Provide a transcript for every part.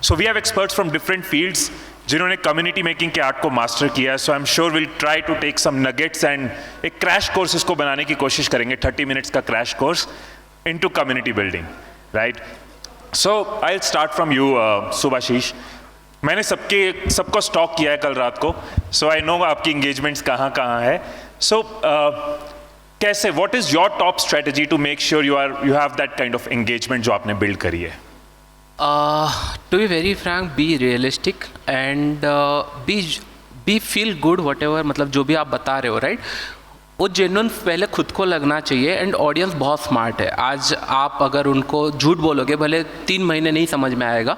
So we have experts from different fields जिन्होंने community making के art को master किया है. So I am sure will try to take some nuggets and एक crash course इसको बनाने की कोशिश करेंगे, 30 मिनट्स का crash course into community building, right. So I will start from you Subhashish. मैंने सबको स्टॉक किया है कल रात को, सो आई नो आपकी इंगेजमेंट्स कहाँ कहाँ है. सो कैसे, what is your top strategy to make sure you have that kind of engagement जो आपने बिल्ड करी है? To be very frank, be realistic and be feel good whatever, मतलब जो भी आप बता रहे हो, राइट, वो जेन्युइन पहले खुद को लगना चाहिए. एंड ऑडियंस बहुत स्मार्ट है. आज आप अगर उनको झूठ बोलोगे, भले 3 महीने नहीं समझ में आएगा,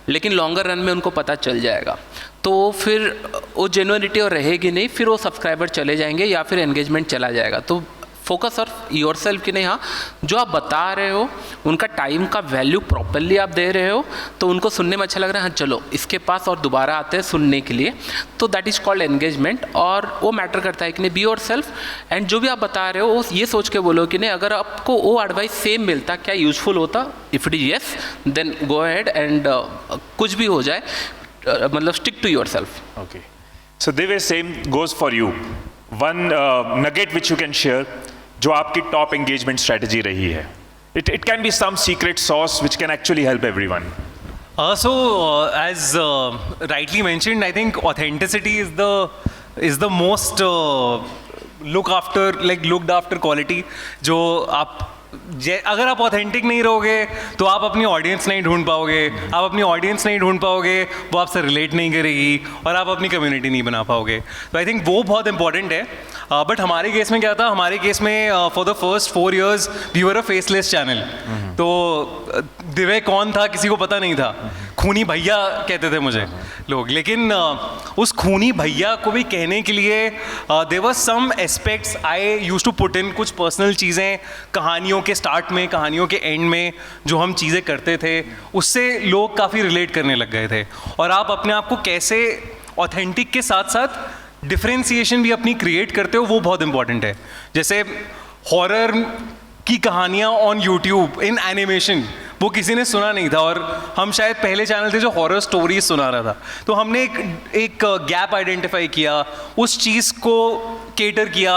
लेकिन लॉन्गर रन में उनको पता चल जाएगा. तो फिर वो जेन्युइनिटी और रहेगी नहीं, फिर वो सब्सक्राइबर चले जाएंगे या फिर एंगेजमेंट चला जाएगा. तो फोकस और योर सेल्फ कि नहीं, हाँ जो आप बता रहे हो उनका टाइम का वैल्यू प्रॉपरली आप दे रहे हो, तो उनको सुनने में अच्छा लग रहा है, हाँ चलो इसके पास और दोबारा आते हैं सुनने के लिए. तो दैट इज़ कॉल्ड एंगेजमेंट. और वो मैटर करता है कि नहीं, बी योर सेल्फ. एंड जो भी आप बता रहे हो वो ये सोच के बोलो कि नहीं, अगर आपको वो एडवाइस सेम मिलता क्या यूजफुल होता. If it is yes, then go ahead and कुछ भी हो जाए, मतलब stick to your self. Okay, so Divya, same goes for you. One nugget which you can share जो आपकी टॉप एंगेजमेंट स्ट्रेटजी रही है. It can be some secret sauce which can actually help everyone. So as rightly mentioned, I think authenticity is the most looked after quality. जो आप अगर आप authentic नहीं रहोगे तो आप अपनी ऑडियंस नहीं ढूंढ पाओगे. आप अपनी ऑडियंस नहीं ढूंढ पाओगे, वो आपसे रिलेट नहीं करेगी और आप अपनी कम्युनिटी नहीं बना पाओगे. तो आई थिंक वो बहुत इंपॉर्टेंट है. बट हमारे केस में क्या था, हमारे केस में for the first 4 years we were a faceless channel. तो दिव्य कौन था किसी को पता नहीं था. खूनी भैया कहते थे मुझे लोग. लेकिन उस खूनी भैया को भी कहने के लिए there were some aspects I used to put in. कुछ पर्सनल चीज़ें कहानियों के स्टार्ट में, कहानियों के एंड में जो हम चीज़ें करते थे, उससे लोग काफ़ी रिलेट करने लग गए थे. और आप अपने आप को कैसे ऑथेंटिक के साथ साथ डिफ्रेंसिएशन भी अपनी क्रिएट करते हो, वो बहुत इंपॉर्टेंट है. जैसे हॉरर की कहानियाँ ऑन यूट्यूब इन एनिमेशन, वो किसी ने सुना नहीं था, और हम शायद पहले चैनल थे जो हॉरर स्टोरीज सुना रहा था. तो हमने एक गैप आइडेंटिफाई किया, उस चीज़ को केटर किया.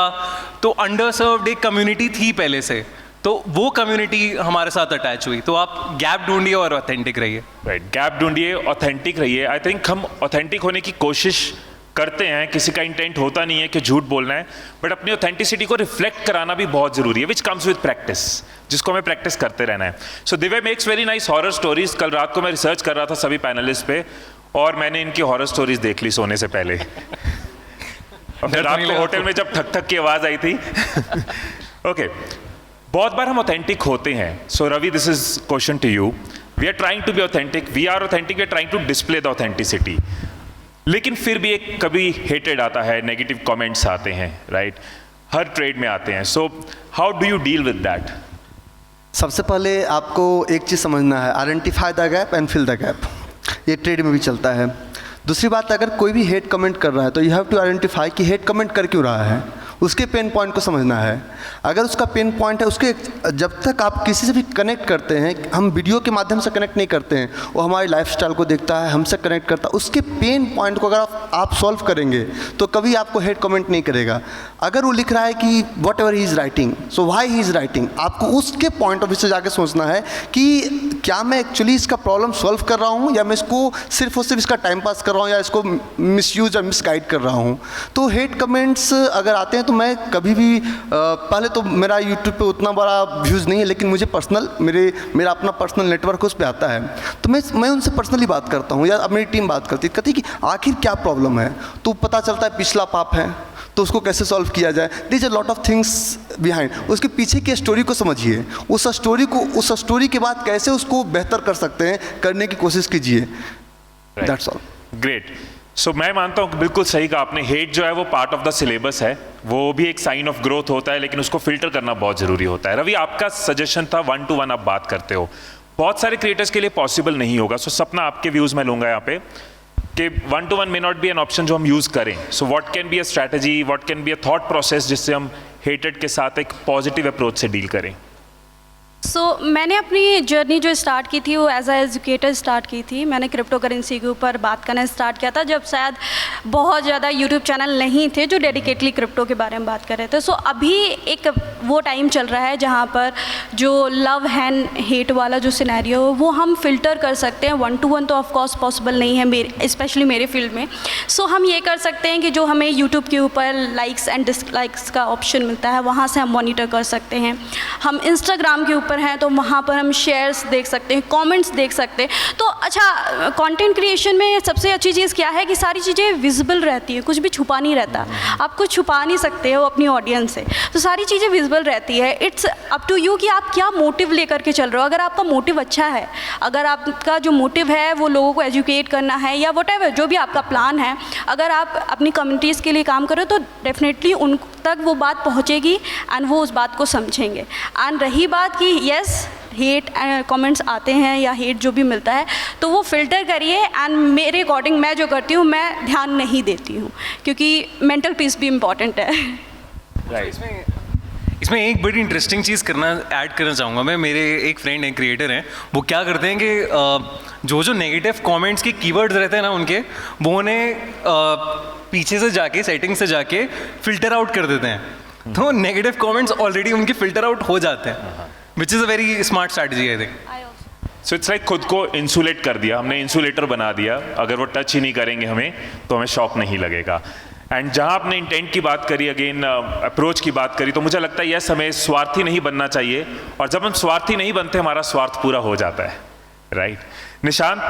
तो अंडर सर्व्ड एक कम्युनिटी थी पहले से, तो वो कम्युनिटी हमारे साथ अटैच हुई. तो आप गैप ढूंढिए और ऑथेंटिक रहिए. राइट, गैप ढूंढिए, ऑथेंटिक रहिए. आई थिंक हम ऑथेंटिक होने की कोशिश करते हैं, किसी का इंटेंट होता नहीं है कि झूठ बोलना है, बट अपनी ऑथेंटिसिटी को रिफ्लेक्ट कराना भी बहुत जरूरी है, विच कम्स विद प्रैक्टिस, जिसको हमें प्रैक्टिस करते रहना है. सो Divya makes very nice horror stories. कल रात को मैं रिसर्च कर रहा था सभी पैनलिस्ट पे, और मैंने इनकी हॉरर स्टोरीज देख ली सोने से पहले. रात को होटल में जब ठक ठक की आवाज आई थी. ओके, बहुत बार हम ऑथेंटिक होते हैं. So Ravi, this is question to you. We are trying to be authentic, we are authentic, we are trying to display the authenticity. लेकिन फिर भी एक कभी हेटेड आता है, नेगेटिव कमेंट्स आते हैं, राइट, हर ट्रेड में आते हैं. So how do you deal with that? सबसे पहले आपको एक चीज़ समझना है, identify the gap and fill the gap. ये ट्रेड में भी चलता है. दूसरी बात, अगर कोई भी हेट कमेंट कर रहा है तो यू हैव टू आइडेंटिफाई कि हेट कमेंट कर क्यों रहा है. उसके पेन पॉइंट को समझना है. अगर उसका पेन पॉइंट है, उसके जब तक आप किसी से भी कनेक्ट करते हैं, हम वीडियो के माध्यम से कनेक्ट नहीं करते हैं, वो हमारी लाइफस्टाइल को देखता है, हमसे कनेक्ट करता है. उसके पेन पॉइंट को अगर आप सॉल्व करेंगे तो कभी आपको हेट कमेंट नहीं करेगा. अगर वो लिख रहा है कि what ever he is writing, so why he is writing, आपको उसके पॉइंट ऑफ व्यू से जाकर सोचना है कि क्या मैं एक्चुअली इसका प्रॉब्लम सॉल्व कर रहा हूँ, या मैं इसको सिर्फ और सिर्फ इसका टाइम पास कर रहा हूँ, या इसको मिसयूज और मिसगाइड कर रहा हूँ. तो हेट कमेंट्स अगर आते हैं तो मैं कभी भी पहले तो मेरा यूट्यूब पे उतना बड़ा व्यूज़ नहीं है, लेकिन मुझे पर्सनल मेरा अपना पर्सनल नेटवर्क उस पर आता है, तो मैं उनसे पर्सनली बात करता हूँ, या मेरी टीम बात करती है, कहती है कि आखिर क्या प्रॉब्लम है. तो पता चलता है पिछला पाप है, तो उसको कैसे सॉल्व किया जाए. There is a lot of things behind. उसके पीछे की स्टोरी को समझिए, उस स्टोरी के बाद कैसे उसको बेहतर कर सकते हैं, करने की कोशिश कीजिए. That's all. ग्रेट. सो मैं मानता हूँ कि बिल्कुल सही कहा आपने. हेट जो है वो पार्ट ऑफ द सिलेबस है, वो भी एक साइन ऑफ ग्रोथ होता है, लेकिन उसको फिल्टर करना बहुत ज़रूरी होता है. रवि, आपका सजेशन था 1-to-1 आप बात करते हो, बहुत सारे क्रिएटर्स के लिए पॉसिबल नहीं होगा. सो सपना, आपके व्यूज़ मैं लूँगा यहाँ पे कि 1-to-1 may not be an option जो हम यूज़ करें. So what can be a strategy, what can be a thought process जिससे हम हेटेड के साथ एक पॉजिटिव अप्रोच से डील करें? सो मैंने अपनी जर्नी जो स्टार्ट की थी वो एज अ एजुकेटर स्टार्ट की थी। मैंने क्रिप्टो करेंसी के ऊपर बात करना स्टार्ट किया था जब शायद बहुत ज़्यादा यूट्यूब चैनल नहीं थे जो डेडिकेटली क्रिप्टो के बारे में बात कर रहे थे। सो अभी एक वो टाइम चल रहा है जहाँ पर जो लव एंड हेट वाला जो सिनेरियो वो हम फिल्टर कर सकते हैं। 1-to-1 तो ऑफकोर्स पॉसिबल नहीं है मेरे, स्पेशली मेरे फील्ड में। सो हम ये कर सकते हैं कि जो हमें यूट्यूब के ऊपर लाइक्स एंड डिसलाइक्स का ऑप्शन मिलता है वहाँ से हम मॉनिटर कर सकते हैं। हम इंस्टाग्राम के ऊपर हैं तो वहाँ पर हम शेयर्स देख सकते हैं, कमेंट्स देख सकते हैं। तो अच्छा, कंटेंट क्रिएशन में सबसे अच्छी चीज़ क्या है कि सारी चीज़ें विजिबल रहती हैं, कुछ भी छुपा नहीं रहता। आप कुछ छुपा नहीं सकते हो अपनी ऑडियंस से, तो सारी चीज़ें विजिबल रहती है। इट्स अप टू यू कि आप क्या मोटिव लेकर के चल रहे हो। अगर आपका मोटिव अच्छा है, अगर आपका जो मोटिव है वो लोगों को एजुकेट करना है या व्हाटएवर जो भी आपका प्लान है, अगर आप अपनी कम्युनिटीज़ के लिए काम करो तो डेफिनेटली उन तक वो बात पहुँचेगी एंड वो उस बात को समझेंगे। एंड रही बात कि येस हेट कमेंट्स आते हैं या हेट जो भी मिलता है तो वो फ़िल्टर करिए। एंड मेरे अकॉर्डिंग मैं जो करती हूँ मैं ध्यान नहीं देती हूँ क्योंकि मेंटल पीस भी इम्पॉर्टेंट है। इसमें एक बड़ी इंटरेस्टिंग चीज़ ऐड करना चाहूँगा मैं। मेरे एक फ्रेंड हैं, क्रिएटर हैं, वो क्या करते हैं कि जो नेगेटिव कमेंट्स के कीवर्ड्स रहते हैं ना उनके, वो उन्हें पीछे से जाके सेटिंग से जाके फ़िल्टर आउट कर देते हैं। तो नेगेटिव कमेंट्स ऑलरेडी उनके फ़िल्टर आउट हो जाते हैं, which is a very smart strategy I think. So it's like खुद को इंसुलेट कर दिया हमने, इंसुलेटर बना दिया। अगर वो टच ही नहीं करेंगे हमें तो हमें शॉक नहीं लगेगा। एंड जहाँ आपने इंटेंट की बात करी, अगेन अप्रोच की बात करी, तो मुझे लगता है यस हमें स्वार्थी नहीं बनना चाहिए। और जब हम स्वार्थी नहीं बनते हमारा स्वार्थ पूरा हो जाता है, राइट? निशांत,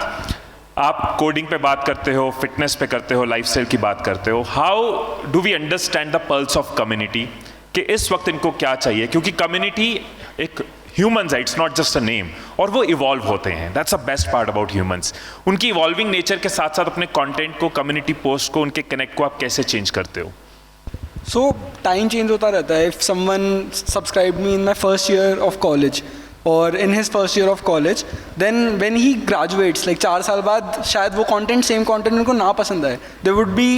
आप कोडिंग पे बात करते हो, फिटनेस पे करते हो, लाइफस्टाइल की बात करते हो। How do we understand the pulse of community कि इस वक्त इनको क्या चाहिए? क्योंकि कम्युनिटी एक ह्यूमंस है, it's not just a name, और वो इवॉल्व होते हैं। That's the best part about humans. उनकी इवॉल्विंग नेचर के साथ साथ अपने कंटेंट को, कम्युनिटी पोस्ट को, उनके कनेक्ट को आप कैसे चेंज करते हो? सो टाइम चेंज होता रहता है। If someone subscribe me in my first year of college और in his first year of college, then when he graduates like 4 साल बाद शायद वो कंटेंट, सेम कंटेंट उनको ना पसंद आए। They would be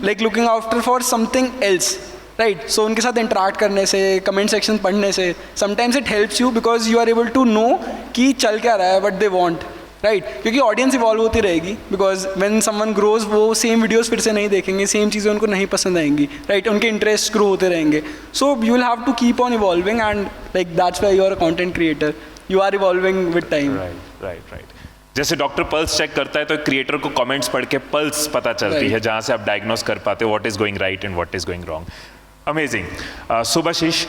like looking after for something else, right? So उनके साथ इंटरेक्ट करने से, कमेंट सेक्शन पढ़ने से, sometimes it helps you because you are able to know कि चल क्या रहा है, व्हाट दे वांट, राइट? क्योंकि ऑडियंस इवॉल्व होती रहेगी। बिकॉज व्हेन समवन ग्रोज वो सेम वीडियोस फिर से नहीं देखेंगे, सेम चीज़ें उनको नहीं पसंद आएंगी, राइट? उनके इंटरेस्ट ग्रो होते रहेंगे। So you will have to keep on evolving and like that's why you are a content creator, you are evolving with time. Right. जैसे डॉक्टर पल्स चेक करता है तो क्रिएटर को कमेंट्स पढ़ के पल्स पता चलती है, जहाँ से आप डायग्नोस कर पाते हो what is going right and what is going wrong. Amazing. Subhashish,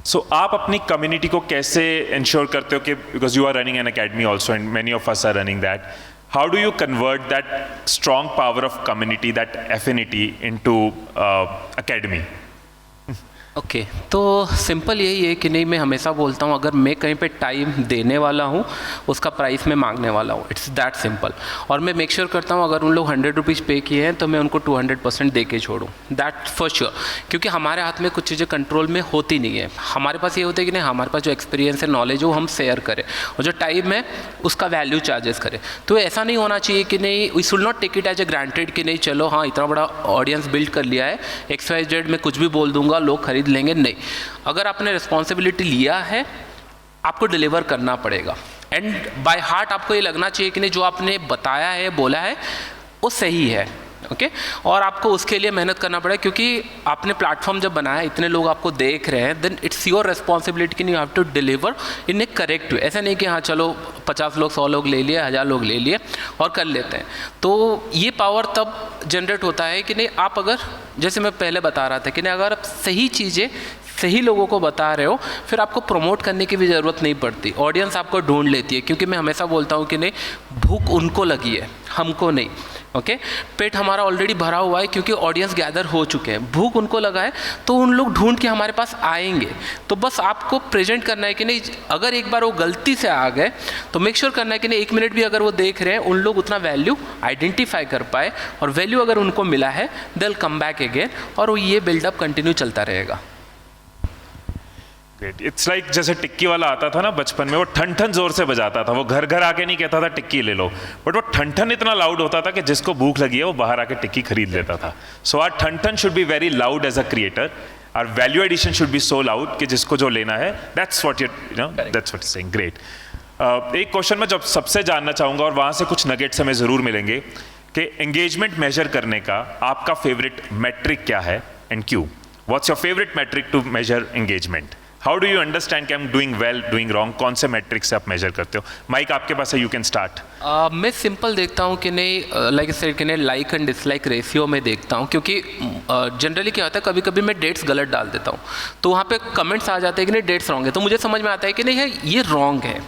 so आप अपनी कम्युनिटी को कैसे इंश्योर करते हो कि, because you are running an academy also and many of us are running that, how do you convert that strong power of community, that affinity into academy? Okay, तो simple यही है कि नहीं, मैं हमेशा बोलता हूँ अगर मैं कहीं पे टाइम देने वाला हूँ उसका प्राइस मैं मांगने वाला हूँ। It's that simple. और मैं मेक श्योर करता हूँ अगर उन लोग 100 रुपीज़ पे किए हैं तो मैं उनको 200% दे के छोड़ूँ, दैट फॉर श्योर। क्योंकि हमारे हाथ में कुछ चीज़ें कंट्रोल में होती नहीं है। हमारे पास ये होता है कि नहीं, हमारे पास जो एक्सपीरियंस है, नॉलेज है, वो हम शेयर करें, और जो टाइम है उसका वैल्यू चार्जेस करें। तो ऐसा नहीं होना चाहिए कि नहीं, we should not take it as a granted कि नहीं चलो हाँ इतना बड़ा ऑडियंस बिल्ड कर लिया है, XYZ में कुछ भी बोल दूंगा लोग खरीद लेंगे। नहीं, अगर आपने रिस्पॉन्सिबिलिटी लिया है आपको डिलीवर करना पड़ेगा। एंड बाय हार्ट आपको ये लगना चाहिए कि नहीं जो आपने बताया है, बोला है, वो सही है। ओके, और आपको उसके लिए मेहनत करना पड़ेगा क्योंकि आपने प्लेटफॉर्म जब बनाया, इतने लोग आपको देख रहे हैं, देन इट्स योर रिस्पॉन्सिबिलिटी कि you have to deliver in a correct way. ऐसा नहीं कि हाँ चलो 50 लोग 100 लोग ले लिए, 1000 लोग ले लिए और कर लेते हैं। तो ये पावर तब जनरेट होता है कि नहीं, आप अगर, जैसे मैं पहले बता रहा था कि नहीं, अगर आप सही चीज़ें सही लोगों को बता रहे हो फिर आपको प्रमोट करने की भी ज़रूरत नहीं पड़ती, ऑडियंस आपको ढूंढ लेती है। क्योंकि मैं हमेशा बोलता हूँ कि नहीं, भूख उनको लगी है, हमको नहीं। ओके, पेट हमारा ऑलरेडी भरा हुआ है क्योंकि ऑडियंस गैदर हो चुके हैं, भूख उनको लगा है तो उन लोग ढूंढ के हमारे पास आएंगे। तो बस आपको प्रेजेंट करना है कि नहीं, अगर एक बार वो गलती से आ गए तो मेक श्योर करना है कि नहीं 1 मिनट भी अगर वो देख रहे हैं, उन लोग उतना वैल्यू आइडेंटिफाई कर पाए, और वैल्यू अगर उनको मिला है they will come back again, और वो ये बिल्डअप कंटिन्यू चलता रहेगा। इट्स लाइक जैसे टिक्की वाला आता था ना बचपन में, वो ठन ठन जोर से बजाता था, वो घर घर आके नहीं कहता था टिक्की ले लो, बट वो ठन ठन इतना लाउड होता था कि जिसको भूख लगी है वो बाहर आके टिक्की खरीद लेता था। सो आर ठन ठन should be very loud as a creator our value addition should be so loud कि जिसको जो लेना है, that's what you know, that's what saying. Great. एक क्वेश्चन मैं जब सबसे जानना चाहूँगा और वहाँ से कुछ नगेट्स हमें ज़रूर मिलेंगे कि एंगेजमेंट मेजर करने का आपका फेवरेट मैट्रिक क्या है एंड क्यों? What's your favourite metric to measure engagement? How do you understand कि I am doing well, doing wrong? कौन से मैट्रिक से आप मेजर करते हो? माइक आपके पास है, यू कैन स्टार्ट। मैं सिंपल देखता हूँ कि नहीं, लाइक सेड कि नहीं, लाइक एंड डिसलाइक रेशियो में देखता हूँ, क्योंकि जनरली क्या होता है, कभी कभी मैं डेट्स गलत डाल देता हूँ तो वहाँ पे कमेंट्स आ जाते हैं कि नहीं डेट्स रॉन्ग है, तो मुझे समझ में आता है कि नहीं है ये रॉन्ग है।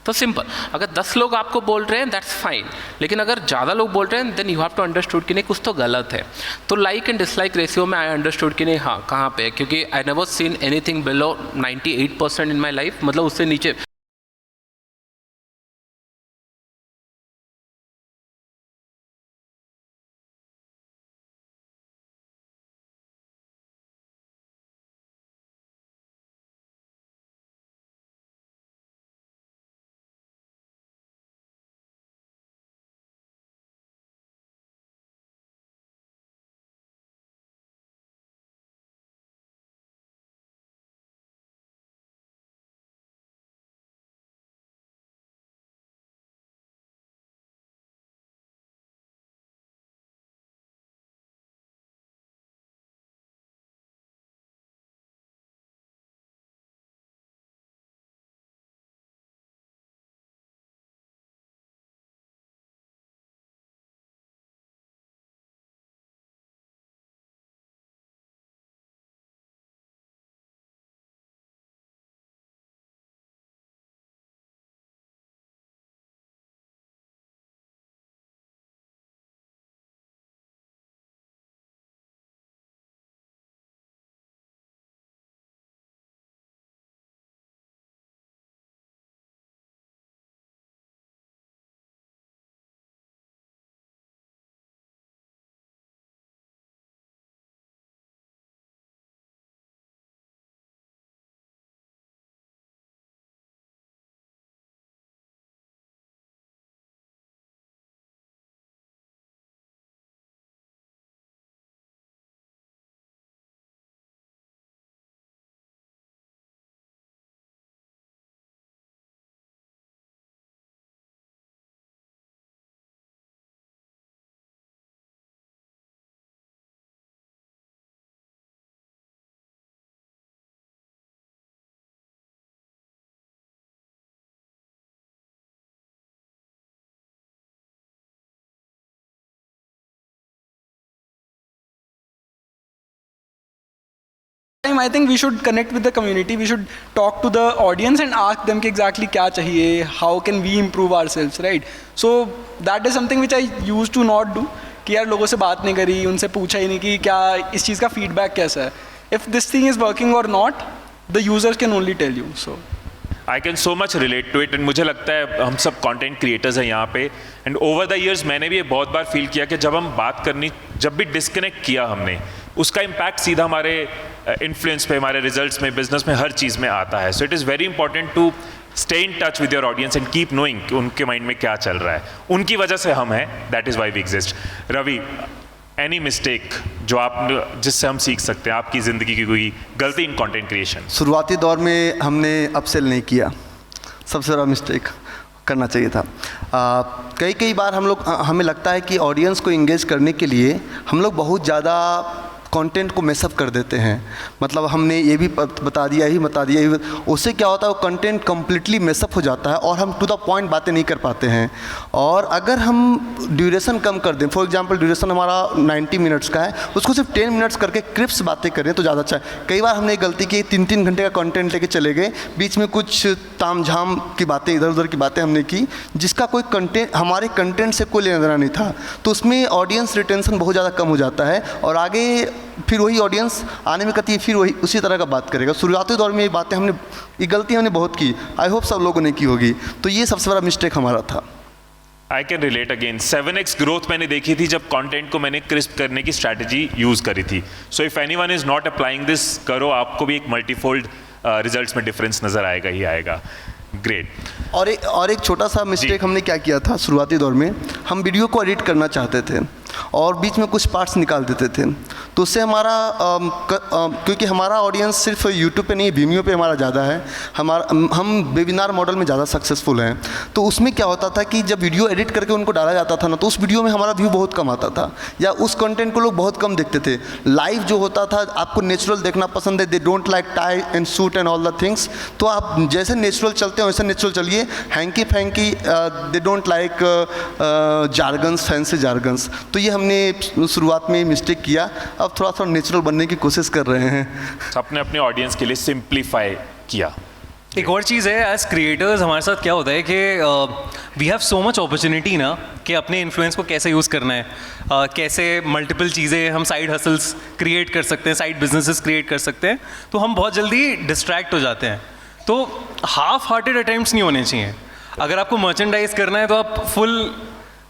तो सिंपल, अगर 10 लोग आपको बोल रहे हैं दैट्स फाइन, लेकिन अगर ज़्यादा लोग बोल रहे हैं then you have to understood कि नहीं कुछ तो गलत है। तो लाइक एंड डिसलाइक रेशियो में आई अंडरस्टूड कि नहीं हाँ कहाँ पे है, क्योंकि I never seen anything below 98% in my life, मतलब उससे नीचे। I think we should connect with the community. We should talk to the audience and ask them कि exactly क्या चाहिए, how can we improve ourselves, right? So that is something which I used to not do. कि यार लोगों से बात नहीं करी, उनसे पूछा ही नहीं कि क्या इस चीज़ का feedback कैसा है. If this thing is working or not, the users can only tell you. So I can so much relate to it and मुझे लगता है हम सब कंटेंट क्रिएटर्स हैं यहाँ पे एंड ओवर द इयर्स मैंने भी ये बहुत बार फील किया कि जब हम बात करनी, जब भी डिस्कनेक्ट किया हमने, उसका इम्पैक्ट सीधा हमारे इन्फ्लुएंस पे, हमारे रिजल्ट्स में, बिजनेस में, हर चीज़ में आता है। So it is very important to stay in touch with your audience and keep knowing कि उनके माइंड में क्या चल रहा है। उनकी वजह से हम हैं, that is why we exist. Ravi, any mistake जो आप, जिससे हम सीख सकते हैं, आपकी ज़िंदगी की कोई गलती इन कंटेंट क्रिएशन? शुरुआती दौर में हमने अपसेल नहीं किया, सबसे बड़ा मिस्टेक करना चाहिए था। कई बार हमें लगता है कि ऑडियंस को इंगेज करने के लिए हम लोग बहुत ज़्यादा कंटेंट को मेसअप कर देते हैं, मतलब हमने ये भी बता दिया ही बता दिया ही, उससे क्या होता है वो कंटेंट कम्प्लीटली मेसअप हो जाता है और हम टू द पॉइंट बातें नहीं कर पाते हैं। और अगर हम ड्यूरेशन कम कर दें, फॉर एग्जांपल ड्यूरेशन हमारा 90 मिनट्स का है, उसको सिर्फ 10 मिनट्स करके क्रिप्स बातें करें तो ज़्यादा अच्छा है। कई बार हमने गलती की, 3-3 घंटे का कंटेंट लेके चले गए, बीच में कुछ तामझाम की बातें, इधर उधर की बातें हमने की जिसका कोई कंटेंट, हमारे कंटेंट से कोई लेना देना नहीं था, तो उसमें ऑडियंस रिटेंशन बहुत ज़्यादा कम हो जाता है और आगे फिर वही ऑडियंस आने में कहती है, फिर वही उसी तरह का बात करेगा। शुरुआती दौर में ये बातें हमने, ये गलती हमने बहुत की, आई होप सब लोगों ने की होगी, तो ये सबसे बड़ा मिस्टेक हमारा था। I can relate again. 7x growth मैंने देखी थी जब कंटेंट को मैंने क्रिस्प करने की स्ट्रैटेजी यूज़ करी थी। So if anyone is not applying this, करो, आपको भी एक मल्टीफोल्ड रिजल्ट्स में डिफरेंस नज़र आएगा ही आएगा। ग्रेट। और एक छोटा सा मिस्टेक हमने क्या किया था शुरुआती दौर में, हम वीडियो को एडिट करना चाहते थे और बीच में कुछ पार्ट्स निकाल देते थे, तो उससे हमारा क्योंकि हमारा ऑडियंस सिर्फ यूट्यूब पे नहीं, वीमियो पे हमारा ज़्यादा है, हम वेबिनार मॉडल में ज़्यादा सक्सेसफुल हैं। तो उसमें क्या होता था कि जब वीडियो एडिट करके उनको डाला जाता था ना, तो उस वीडियो में हमारा व्यू बहुत कम आता था, या उस कंटेंट को लोग बहुत कम देखते थे। लाइव जो होता था, आपको नेचुरल देखना पसंद है, they don't like tie and suit and all the things, तो आप जैसे नेचुरल चलते हैं वैसे नेचुरल चलिए। Hanky funky, they don't like jargons, fancy jargons. तो ये हमने शुरुआत में मिस्टेक किया, अब थोड़ा थोड़ा नेचुरल बनने की कोशिश कर रहे हैं। आपने अपने ऑडियंस के लिए सिंप्लीफाई किया। एक और चीज़ है, एज क्रिएटर्स हमारे साथ क्या होता है कि we have so much opportunity ना, कि अपने इन्फ्लुएंस को कैसे यूज़ करना है, कैसे मल्टीपल चीज़ें हम साइड हसल्स क्रिएट कर सकते हैं, साइड बिजनेसेस क्रिएट कर सकते हैं, तो हम बहुत जल्दी डिस्ट्रैक्ट हो जाते हैं। तो हाफ हार्टेड अटेम्प्ट्स नहीं होने चाहिए। अगर आपको मर्चेंडाइज करना है तो आप फुल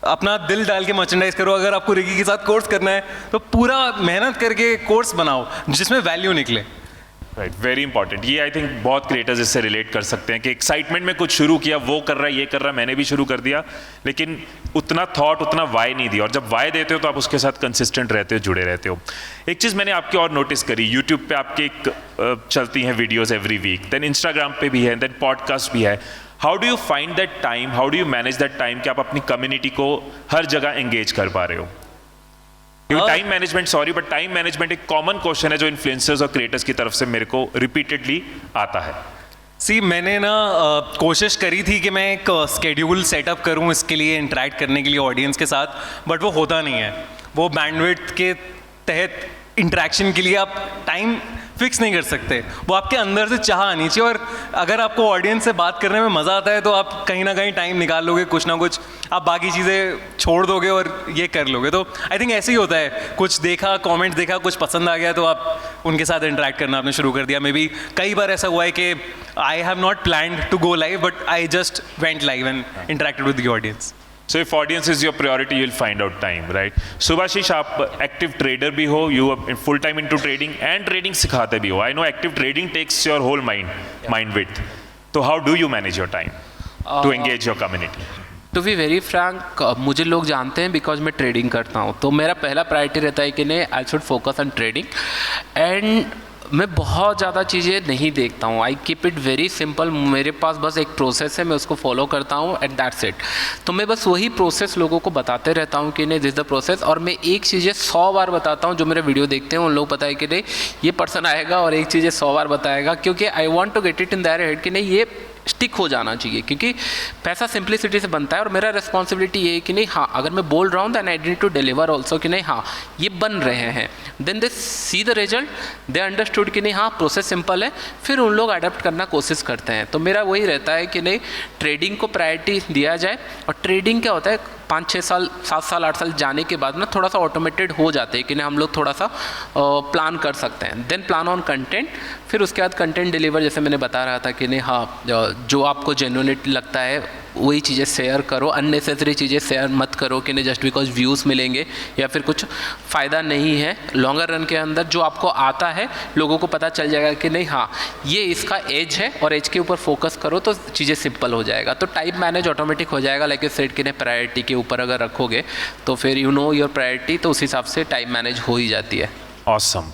अपना दिल डाल के मर्चेंडाइज करो। अगर आपको रिकी के साथ कोर्स करना है तो पूरा मेहनत करके कोर्स बनाओ जिसमें वैल्यू निकले। Right, very important. ये आई थिंक बहुत क्रिएटर्स इससे रिलेट कर सकते हैं कि एक्साइटमेंट में कुछ शुरू किया, वो कर रहा है, ये कर रहा है, मैंने भी शुरू कर दिया, लेकिन उतना थॉट, उतना वाई नहीं दिया। और जब वाई देते हो तो आप उसके साथ कंसिस्टेंट रहते हो, जुड़े रहते हो। एक चीज़ मैंने आपकी और नोटिस करी, यूट्यूब पे आपके एक चलती हैं videos every week, then Instagram पे भी है, देन पॉडकास्ट भी है। How do you find that time, how do you manage that time कि आप अपनी कम्युनिटी को हर जगह एंगेज कर पा रहे हो? Time management, sorry, but time management एक कॉमन क्वेश्चन है जो इन्फ्लुएंसर्स और क्रिएटर्स की तरफ से मेरे को रिपीटेडली आता है। मैंने ना कोशिश करी थी कि मैं एक स्केड्यूल सेटअप करूं इसके लिए, इंटरेक्ट करने के लिए ऑडियंस के साथ, बट वो होता नहीं है। वो बैंडविड्थ के तहत इंटरेक्शन के लिए आप टाइम फिक्स नहीं कर सकते। वो आपके अंदर से चाह आनी चाहिए, और अगर आपको ऑडियंस से बात करने में मज़ा आता है तो आप कहीं ना कहीं टाइम निकाल लोगे, कुछ ना कुछ आप बाकी चीज़ें छोड़ दोगे और ये कर लोगे। तो आई थिंक ऐसे ही होता है, कुछ देखा, कमेंट देखा, कुछ पसंद आ गया तो आप उनके साथ इंटरेक्ट करना आपने शुरू कर दिया। मे बी कई बार ऐसा हुआ है कि I have not planned to go live, but I just went live and interacted with the audience. So if audience is your priority, you'll find out time, right? Subhashish, आप active trader भी हो, you are full time into trading and trading सिखाते भी हो. I know active trading takes your whole mind width. So how do you manage your time to engage your community? To be very frank, मुझे लोग जानते हैं because मैं trading करता हूँ, तो मेरा पहला प्रायोरिटी रहता है कि नहीं, I should focus on trading. And मैं बहुत ज़्यादा चीज़ें नहीं देखता हूँ, I keep it very simple. मेरे पास बस एक प्रोसेस है, मैं उसको फॉलो करता हूँ एंड दैट्स इट। तो मैं बस वही प्रोसेस लोगों को बताते रहता हूँ कि नहीं, दिस द प्रोसेस। और मैं एक चीज़ें 100 बार बताता हूँ, जो मेरे वीडियो देखते हैं उन लोग पता है कि नहीं ये पर्सन आएगा और एक चीज़ें 100 बार बताएगा, क्योंकि I want to get it in their head कि नहीं ये स्टिक हो जाना चाहिए, क्योंकि पैसा सिंप्लिसिटी से बनता है। और मेरा रिस्पॉन्सिबिलिटी ये है कि नहीं, हाँ अगर मैं बोल रहा हूँ than I need to deliver also कि नहीं हाँ ये बन रहे हैं, then they see the result, they understood कि नहीं हाँ प्रोसेस सिंपल है, फिर उन लोग अडेप्ट करना कोशिश करते हैं। तो मेरा वही रहता है कि नहीं ट्रेडिंग को प्रायोरिटी दिया जाए। और ट्रेडिंग क्या होता है, 5-6 साल 7 साल 8 साल जाने के बाद ना थोड़ा सा ऑटोमेटेड हो जाते हैं कि नहीं हम लोग थोड़ा सा प्लान कर सकते हैं। देन प्लान ऑन कंटेंट, फिर उसके बाद कंटेंट डिलीवर, जैसे मैंने बता रहा था कि नहीं हाँ जो आपको जेन्युइनिटी लगता है वही चीज़ें शेयर करो, अननेसेसरी चीज़ें शेयर मत करो कि नहीं जस्ट बिकॉज व्यूज़ मिलेंगे या फिर कुछ फ़ायदा नहीं है। लॉन्गर रन के अंदर जो आपको आता है लोगों को पता चल जाएगा कि नहीं हाँ ये इसका एज है और एज के ऊपर फोकस करो तो चीज़ें सिंपल हो जाएगा। तो टाइम मैनेज ऑटोमेटिक हो जाएगा, लाइक सेट कि नहीं प्रायोरिटी के ऊपर अगर रखोगे तो फिर यू नो योर प्रायोरिटी, तो उस हिसाब से टाइम मैनेज हो ही जाती है। Awesome.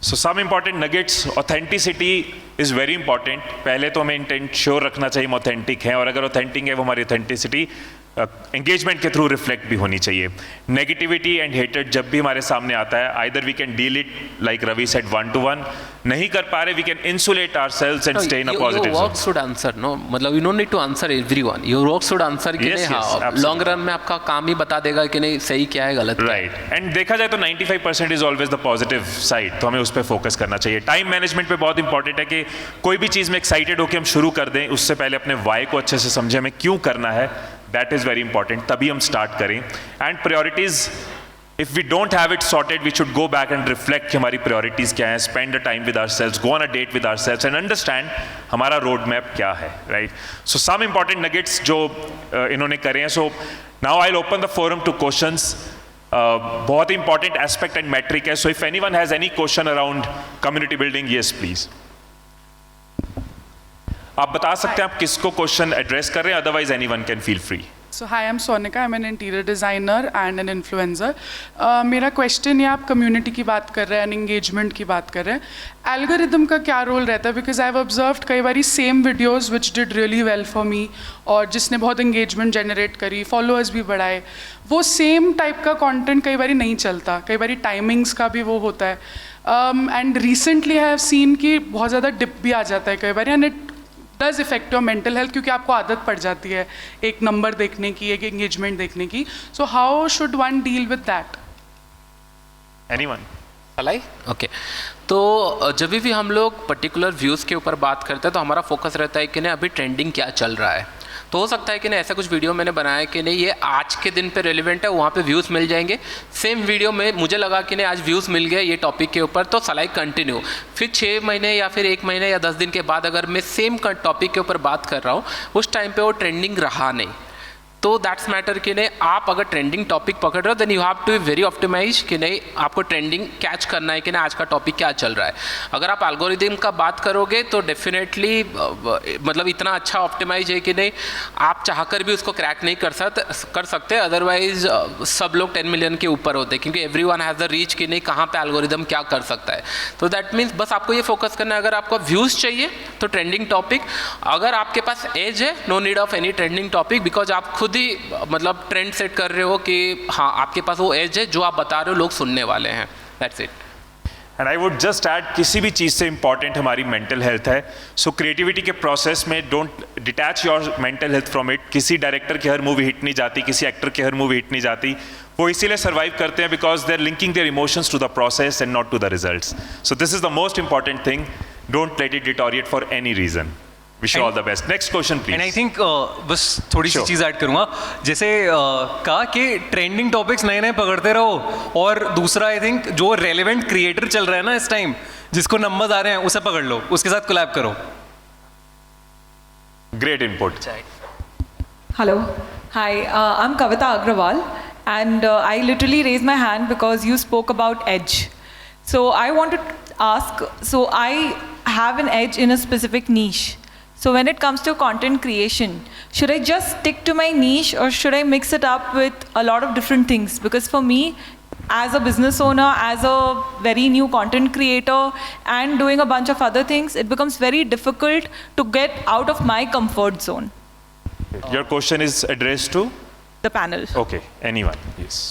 So some important nuggets. Authenticity is very important. पहले तो हमें इंटेंट श्योर रखना चाहिए हम ऑथेंटिक हैं, और अगर ऑथेंटिक है वो हमारी ऑथेंटिसिटी एंगेजमेंट के थ्रू रिफ्लेक्ट भी होनी चाहिए। नेगेटिविटी एंड हेटेड जब भी हमारे सामने आता है, either we can deal it like Ravi said 1-to-1, नहीं कर पा रहे we can insulate ourselves and stay in a positive work should answer, no मतलब you don't need to answer everyone, your work should answer कि नहीं हाँ long run में आपका काम ही बता देगा कि नहीं सही क्या है गलत। राइट, एंड देखा जाए तो 95% is always the positive side, तो हमें उस पर फोकस करना चाहिए। टाइम मैनेजमेंट पे बहुत इंपॉर्टेंट है कि कोई भी चीज़ में एक्साइटेड होकर हम शुरू कर दें, उससे पहले अपने वाई को अच्छे से समझे, हमें क्यों करना है, दैट इज़ वेरी इंपॉर्टेंट, तभी हम स्टार्ट करें। And priorities, if we don't have it sorted, we should go back and reflect कि हमारी प्रायोरिटीज़ क्या है, spend the time with ourselves, go on a date with ourselves and understand हमारा road map क्या है, right. So some important nuggets जो इन्होंने करे हैं। So now I will open the forum to questions. बहुत ही इंपॉर्टेंट एस्पेक्ट एंड मैट्रिक है, so if anyone has any question around community building, yes please. आप बता सकते हैं आप किसको क्वेश्चन एड्रेस कर रहे हैं, otherwise anyone can feel free. So hi, I'm Sonika. I'm an interior designer and an influencer. मेरा क्वेश्चन ये आप कम्युनिटी की बात कर रहे हैं एंड इंगेजमेंट की बात कर रहे हैं, एल्गोरिदम का क्या रोल रहता है? बिकॉज आई हैव ऑब्जर्व्ड कई बारी same videos which did really well for me और जिसने बहुत इंगेजमेंट जनरेट करी, फॉलोअर्स भी बढ़ाए, वो सेम टाइप का कंटेंट कई बारी नहीं चलता, कई बारी टाइमिंग्स का भी वो होता है. And recently I have seen कि बहुत ज़्यादा डिप भी आ जाता है कई बार, and it does affect your mental health, क्योंकि आपको आदत पड़ जाती है एक नंबर देखने की, एक एंगेजमेंट देखने की. So how should one deal with that? Anyone? Okay. तो जब भी हम लोग पर्टिकुलर व्यूज़ के ऊपर बात करते हैं तो हमारा फोकस रहता है कि नहीं अभी ट्रेंडिंग क्या चल रहा है. तो हो सकता है कि नहीं ऐसा कुछ वीडियो मैंने बनाया कि नहीं ये आज के दिन पे रेलिवेंट है, वहाँ पे व्यूज़ मिल जाएंगे. सेम वीडियो में मुझे लगा कि नहीं आज व्यूज़ मिल गए ये टॉपिक के ऊपर, तो सलाई कंटिन्यू. फिर 6 महीने या फिर 1 महीने या 10 दिन के बाद अगर मैं सेम टॉपिक के ऊपर बात कर रहा हूँ, उस टाइम पे वो ट्रेंडिंग रहा नहीं, तो दैट्स मैटर कि नहीं आप अगर ट्रेंडिंग टॉपिक पकड़ रहे हो then you have to be very optimize कि नहीं आपको ट्रेंडिंग कैच करना है कि नहीं आज का टॉपिक क्या चल रहा है. अगर आप एल्गोरिदम का बात करोगे तो डेफिनेटली मतलब इतना अच्छा ऑप्टिमाइज है कि नहीं आप चाहकर भी उसको क्रैक नहीं कर सकते. अदरवाइज सब लोग 10 मिलियन के ऊपर होते हैं, क्योंकि every one has the reach कि नहीं कहाँ पर एल्गोरिदम क्या कर सकता है. तो दैट मीन्स बस आपको ये फोकस करना है. अगर आपको व्यूज़ चाहिए तो ट्रेंडिंग टॉपिक, अगर आपके पास एज है no need of any trending topic, because आप खुद ही मतलब ट्रेंड सेट कर रहे हो कि हाँ आपके पास वो एज है जो आप बता रहे हो लोग सुनने वाले हैं. That's it. And I would just add, किसी भी चीज़ से इंपॉर्टेंट हमारी मेंटल हेल्थ है. सो क्रिएटिविटी के प्रोसेस में don't detach your mental health from it. किसी डायरेक्टर की हर मूवी हिट नहीं जाती, किसी एक्टर की हर मूवी हिट नहीं जाती. वो इसीलिए सर्वाइव करते हैं because they are linking their emotions to the process and not to the results. So this is the most important thing. Don't let it deteriorate for any reason. Wish you all the best. Next question, please. And I think बस थोड़ी सी Sure. चीज़ add करूँगा. जैसे कहा कि trending topics नए नए पकड़ते रहो, और दूसरा आई थिंक जो रेलिवेंट क्रिएटर चल रहा है ना इस टाइम, जिसको नंबर्स आ रहे हैं उसे पकड़ लो, उसके साथ कोलैब करो. Great input. Hello. Hi, I'm Kavita Agrawal, and I literally raised my hand because you spoke about edge. So I want to ask, so I have an edge in a specific niche. So when it comes to content creation, should I just stick to my niche or should I mix it up with a lot of different things? Because for me, as a business owner, as a very new content creator, and doing a bunch of other things, it becomes very difficult to get out of my comfort zone. Your question is addressed to? The panel. Okay, anyone, yes.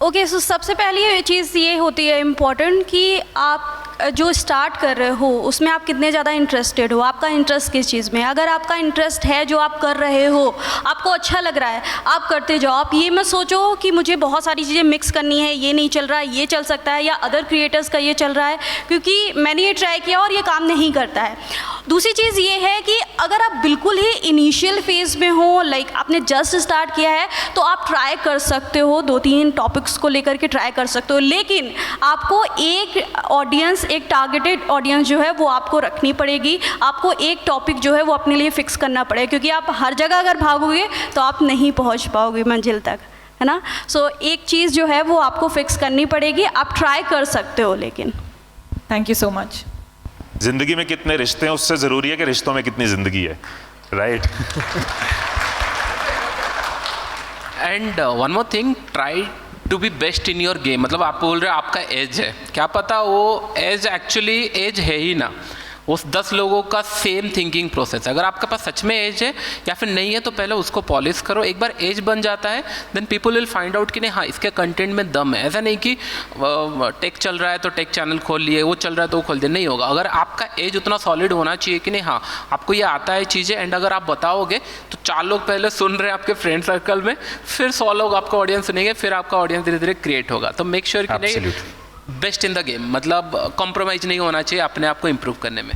Okay so सबसे पहले ये चीज़ ये होती है important कि आप जो start कर रहे हो उसमें आप कितने ज़्यादा इंटरेस्टेड हो, आपका इंटरेस्ट किस चीज़ में. अगर आपका इंटरेस्ट है जो आप कर रहे हो, आपको अच्छा लग रहा है, आप करते जाओ. आप ये मत सोचो कि मुझे बहुत सारी चीज़ें मिक्स करनी है, ये नहीं चल रहा है, ये चल सकता है, या अदर क्रिएटर्स का ये चल रहा है, क्योंकि मैंने ये ट्राई किया और ये काम नहीं करता है. दूसरी चीज़ ये है कि अगर आप बिल्कुल ही इनिशियल फेज़ में हो, लाइक आपने जस्ट स्टार्ट किया है, तो आप ट्राई कर सकते हो, 2-3 टॉपिक्स को लेकर के ट्राई कर सकते हो. लेकिन आपको एक ऑडियंस, एक टारगेटेड ऑडियंस जो है वो आपको रखनी पड़ेगी. आपको एक टॉपिक जो है वो अपने लिए फिक्स करना पड़ेगा, क्योंकि आप हर जगह अगर भागोगे तो आप नहीं पहुंच पाओगे मंजिल तक, है ना. सो एक चीज़ जो है वो आपको फिक्स करनी पड़ेगी. आप ट्राई कर सकते हो लेकिन. Thank you so much. जिंदगी में कितने रिश्ते हैं उससे ज़रूरी है कि रिश्तों में कितनी ज़िंदगी है, right? And one more thing, try to be best in your game. मतलब आप बोल रहे हो आपका एज है, क्या पता वो एज एक्चुअली एज है ही ना, वो 10 लोगों का सेम थिंकिंग प्रोसेस है. अगर आपके पास सच में एज है या फिर नहीं है तो पहले उसको पॉलिश करो. एक बार एज बन जाता है then people will find out कि नहीं हाँ इसके कंटेंट में दम है. ऐसा नहीं कि टेक चल रहा है तो टेक चैनल खोल लिए, वो चल रहा है तो वो खोल दिए, नहीं होगा. अगर आपका एज उतना सॉलिड होना चाहिए कि नहीं हाँ आपको ये आता है चीज़ें, एंड अगर आप बताओगे तो 4 लोग पहले सुन रहे हैं आपके फ्रेंड सर्कल में, फिर 100 लोग आपका ऑडियंस सुनेंगे, फिर आपका ऑडियंस धीरे धीरे क्रिएट होगा. तो मेक श्योर कि नहीं बेस्ट इन द गेम, मतलब कॉम्प्रोमाइज़ नहीं होना चाहिए अपने आप को इम्प्रूव करने में.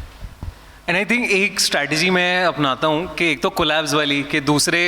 एंड आई थिंक एक स्ट्रैटेजी मैं अपनाता हूँ कि एक तो कोलैब्स वाली, कि दूसरे